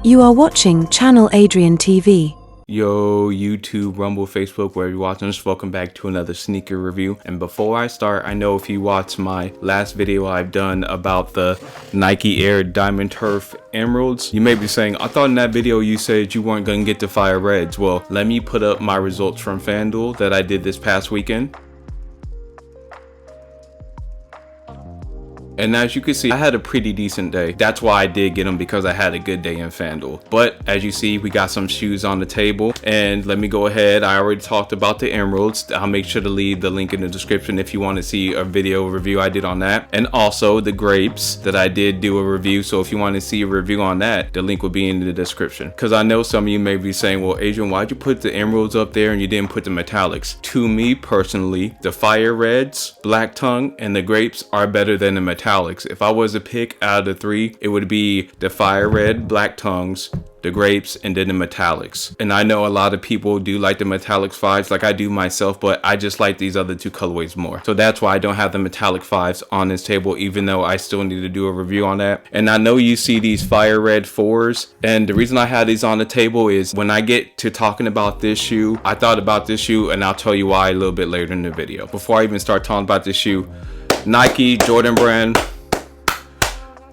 You are watching Channeladriantv. Yo, YouTube, Rumble, Facebook, wherever you're watching this, welcome back to another sneaker review. And before I start, I know if you watched my last video I've done about the Nike Air Diamond Turf Emeralds, you may be saying, I thought in that video you said you weren't going to get the fire reds. Well, let me put up my results from FanDuel that I did this past weekend. And as you can see, I had a pretty decent day. That's why I did get them, because I had a good day in FanDuel. But as you see, we got some shoes on the table. And let me go ahead. I already talked about the emeralds. I'll make sure to leave the link in the description if you want to see a video review I did on that. And also the grapes that I did do a review. So if you want to see a review on that, the link will be in the description. Because I know some of you may be saying, well, Adrian, why'd you put the emeralds up there and you didn't put the metallics? To me personally, the fire reds, black tongue, and the grapes are better than the metallics. If I was to pick out of the three, it would be the fire red, black tongues, the grapes, and then the metallics. And I know a lot of people do like the metallic fives, like I do myself, but I just like these other two colorways more. So that's why I don't have the metallic fives on this table, even though I still need to do a review on that. And I know you see these fire red fours, and the reason I had these on the table is when I get to talking about this shoe, I thought about this shoe, and I'll tell you why a little bit later in the video. Before I even start talking about this shoe, Nike, Jordan brand,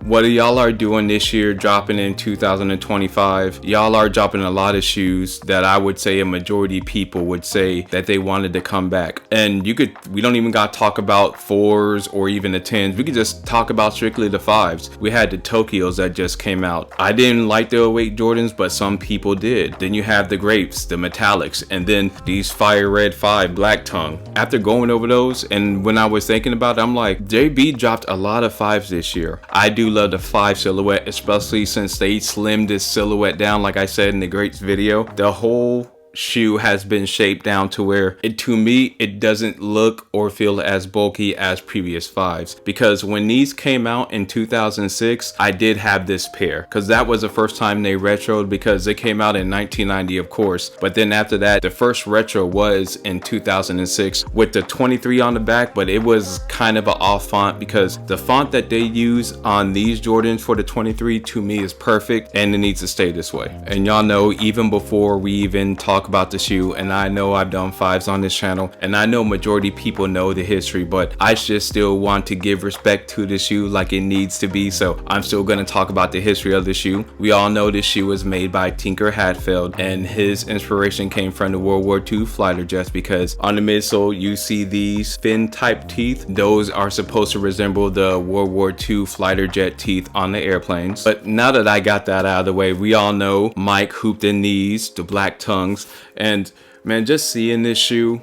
what y'all are doing this year, dropping in 2025, y'all are dropping a lot of shoes that I would say a majority of people would say that they wanted to come back. And we don't even got to talk about fours or even the 10s. We could just talk about strictly the fives. We had the Tokyos that just came out. I didn't like the 08 Jordans, but some people did. Then you have the grapes, the metallics, and then these fire red 5 black tongue. After going over those, and when I was thinking about it, I'm like, JB dropped a lot of fives this year. I do love the 5 silhouette, especially since they slimmed this silhouette down, like I said in the grapes video. The whole shoe has been shaped down to where to me it doesn't look or feel as bulky as previous fives, because when these came out in 2006 I did have this pair, because that was the first time they retroed, because they came out in 1990 of course, but then after that the first retro was in 2006 with the 23 on the back, but it was kind of an off font, because the font that they use on these Jordans for the 23 to me is perfect, and it needs to stay this way. And y'all know, even before we even talk about the shoe, and I know I've done fives on this channel, and I know majority people know the history, but I just still want to give respect to the shoe like it needs to be, so I'm still going to talk about the history of the shoe. We all know this shoe was made by Tinker Hatfield, and his inspiration came from the World War II fighter jets, because on the midsole you see these fin type teeth. Those are supposed to resemble the World War II fighter jet teeth on the airplanes. But now that I got that out of the way, we all know Mike hooped in these, the black tongues. And man, just seeing this shoe,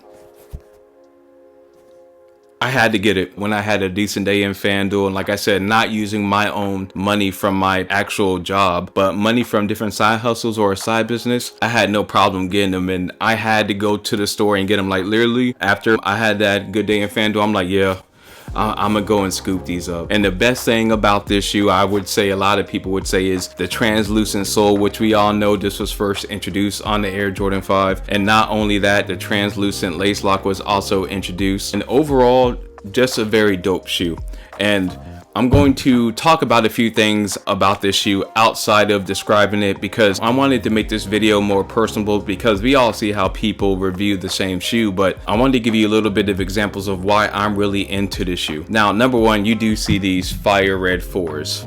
I had to get it when I had a decent day in FanDuel. And like I said, not using my own money from my actual job, but money from different side hustles or a side business, I had no problem getting them. And I had to go to the store and get them. Like literally after I had that good day in FanDuel, I'm like, yeah, I'm gonna go and scoop these up. And the best thing about this shoe, I would say a lot of people would say, is the translucent sole, which we all know this was first introduced on the Air Jordan 5. And not only that, the translucent lace lock was also introduced. And overall, just a very dope shoe. And I'm going to talk about a few things about this shoe outside of describing it, because I wanted to make this video more personable, because we all see how people review the same shoe, but I wanted to give you a little bit of examples of why I'm really into this shoe. Now, number one, you do see these fire red 4s.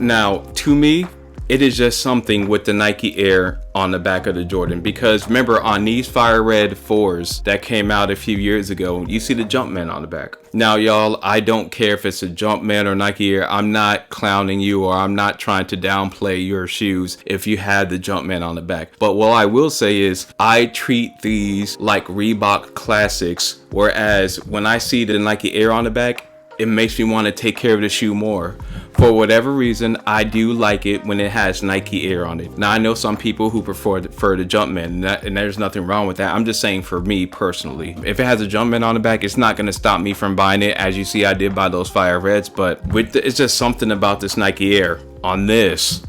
Now, to me, it is just something with the Nike Air on the back of the Jordan, because remember on these fire red 4s that came out a few years ago, you see the Jumpman on the back. Now y'all, I don't care if it's a Jumpman or Nike Air. I'm not clowning you, or I'm not trying to downplay your shoes if you had the Jumpman on the back. But what I will say is I treat these like Reebok classics, whereas when I see the Nike Air on the back, it makes me want to take care of the shoe more. For whatever reason, I do like it when it has Nike Air on it. Now, I know some people who prefer the Jumpman, and there's nothing wrong with that. I'm just saying for me personally, if it has a Jumpman on the back, it's not going to stop me from buying it. As you see, I did buy those fire reds, but it's just something about this Nike Air on this,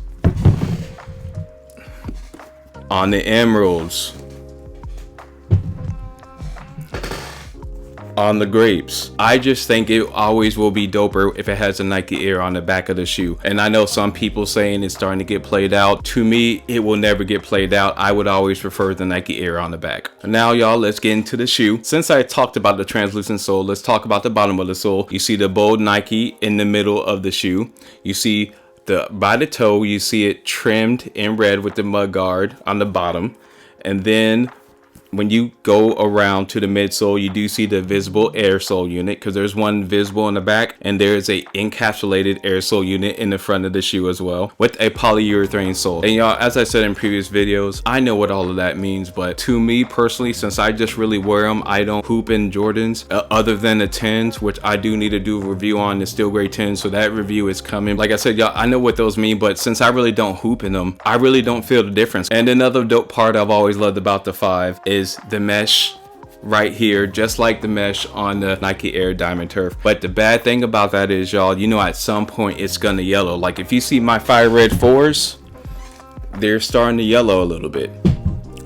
on the emeralds, on the grapes. I just think it always will be doper if it has a Nike Air on the back of the shoe. And I know some people saying it's starting to get played out. To me, it will never get played out. I would always prefer the Nike Air on the back. Now y'all, let's get into the shoe. Since I talked about the translucent sole, let's talk about the bottom of the sole. You see the bold Nike in the middle of the shoe. You see by the toe, you see it trimmed in red with the mud guard on the bottom. And then when you go around to the midsole, you do see the visible air sole unit, because there's one visible in the back, and there's a encapsulated air sole unit in the front of the shoe as well, with a polyurethane sole. And y'all, as I said in previous videos, I know what all of that means, but to me personally, since I just really wear them, I don't hoop in Jordans other than the 10s, which I do need to do a review on the Steel Gray 10s, so that review is coming. Like I said, y'all, I know what those mean, but since I really don't hoop in them, I really don't feel the difference. And another dope part I've always loved about the 5 is the mesh right here, just like the mesh on the Nike Air Diamond Turf. But the bad thing about that is, y'all, you know, at some point it's gonna yellow. Like if you see my fire red 4s, they're starting to yellow a little bit,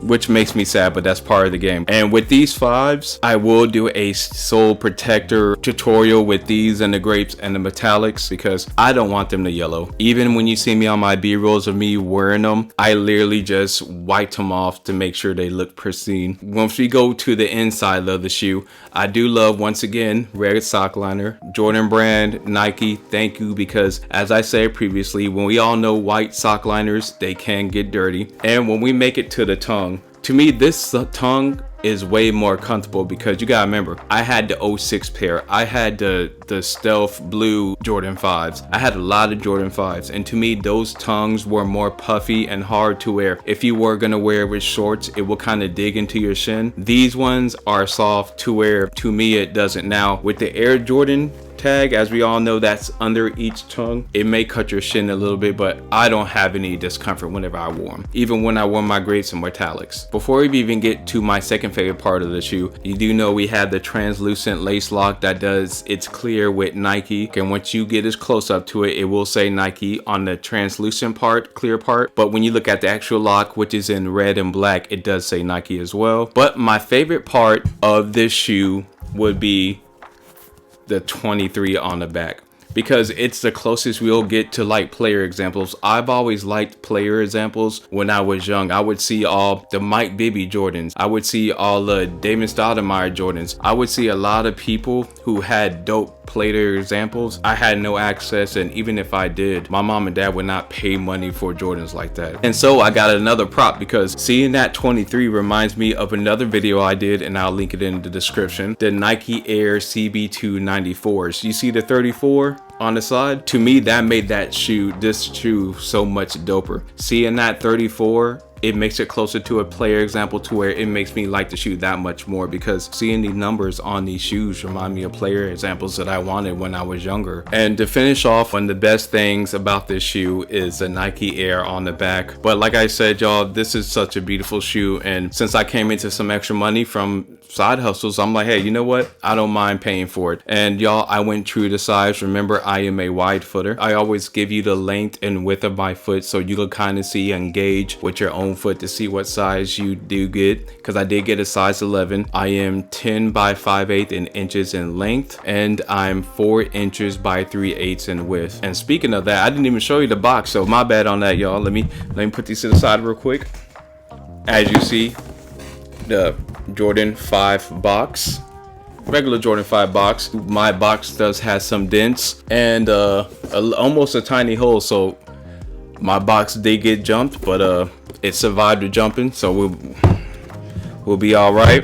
which makes me sad, but that's part of the game. And with these 5s, I will do a sole protector tutorial with these and the grapes and the metallics, because I don't want them to yellow. Even when you see me on my B-rolls of me wearing them, I literally just wiped them off to make sure they look pristine. Once we go to the inside of the shoe, I do love, once again, red sock liner, Jordan brand, Nike, thank you, because as I said previously, when we all know white sock liners, they can get dirty. And when we make it to the tongue, to me, this tongue is way more comfortable, because you gotta remember, I had the 06 pair, I had the stealth blue Jordan 5s, I had a lot of Jordan 5s, and to me those tongues were more puffy and hard to wear. If you were gonna wear it with shorts, it will kind of dig into your shin. These ones are soft to wear. To me, it doesn't. Now with the Air Jordan tag, as we all know, that's under each tongue, it may cut your shin a little bit, but I don't have any discomfort whenever I wore them, even when I wore my grapes and metallics. Before we even get to my second favorite part of the shoe, you do know we have the translucent lace lock that does it's clear with Nike, and once you get as close up to it, it will say Nike on the translucent part, clear part, but when you look at the actual lock, which is in red and black, it does say Nike as well. But my favorite part of this shoe would be the 23 on the back, because it's the closest we'll get to like player examples. I've always liked player examples. When I was young, I would see all the Mike Bibby Jordans, I would see all the Damon Stoudemire Jordans, I would see a lot of people who had dope player examples. I had no access, and even if I did, my mom and dad would not pay money for Jordans like that. And so I got another prop, because seeing that 23 reminds me of another video I did, and I'll link it in the description, the Nike Air CB2 94s. You see the 34 on the side? To me, that made this shoe so much doper. Seeing that 34, it makes it closer to a player example, to where it makes me like the shoe that much more, because seeing the numbers on these shoes remind me of player examples that I wanted when I was younger. And to finish off, one of the best things about this shoe is the Nike Air on the back. But like I said, y'all, this is such a beautiful shoe, and since I came into some extra money from side hustles, I'm like, hey, you know what, I don't mind paying for it. And y'all, I went true to size. Remember, I am a wide footer. I always give you the length and width of my foot, so you can kind of see and gauge with your own foot to see what size you do get, because I did get a size 11. I am 10 by 5/8 in inches in length, and I'm 4 inches by 3/8 in width. And speaking of that, I didn't even show you the box, so my bad on that, y'all. Let me put these to the side real quick. As you see, the Jordan 5 box, regular Jordan 5 box. My box does have some dents and almost a tiny hole, so my box did get jumped, but it survived the jumping, so we'll be all right.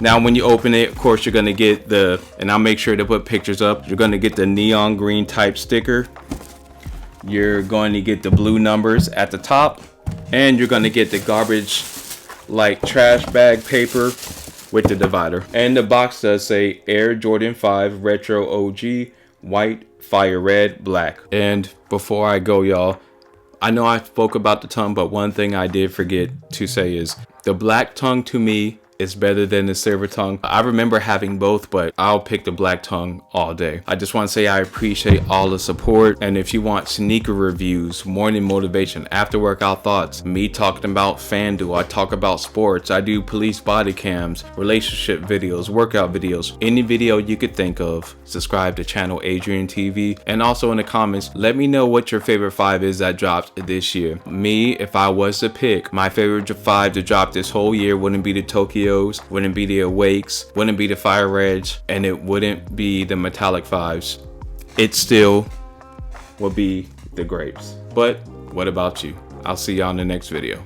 Now when you open it, of course, you're gonna get and I'll make sure to put pictures up, you're gonna get the neon green type sticker, you're going to get the blue numbers at the top, and you're gonna get the garbage like trash bag paper with the divider. And the box does say Air Jordan 5 Retro OG, white, fire red, black. And before I go, y'all, I know I spoke about the tongue, but one thing I did forget to say is the black tongue to me It's better than the silver tongue. I remember having both, but I'll pick the black tongue all day. I just want to say I appreciate all the support. And if you want sneaker reviews, morning motivation, after workout thoughts, me talking about FanDuel, I talk about sports, I do police body cams, relationship videos, workout videos, any video you could think of, subscribe to Channeladriantv. And also in the comments, let me know what your favorite 5 is that dropped this year. Me, if I was to pick, my favorite 5 to drop this whole year wouldn't be the Tokyos, wouldn't be the Awakes, wouldn't be the Fire Reds, and it wouldn't be the Metallic 5s. It still will be the Grapes. But what about you? I'll see y'all in the next video.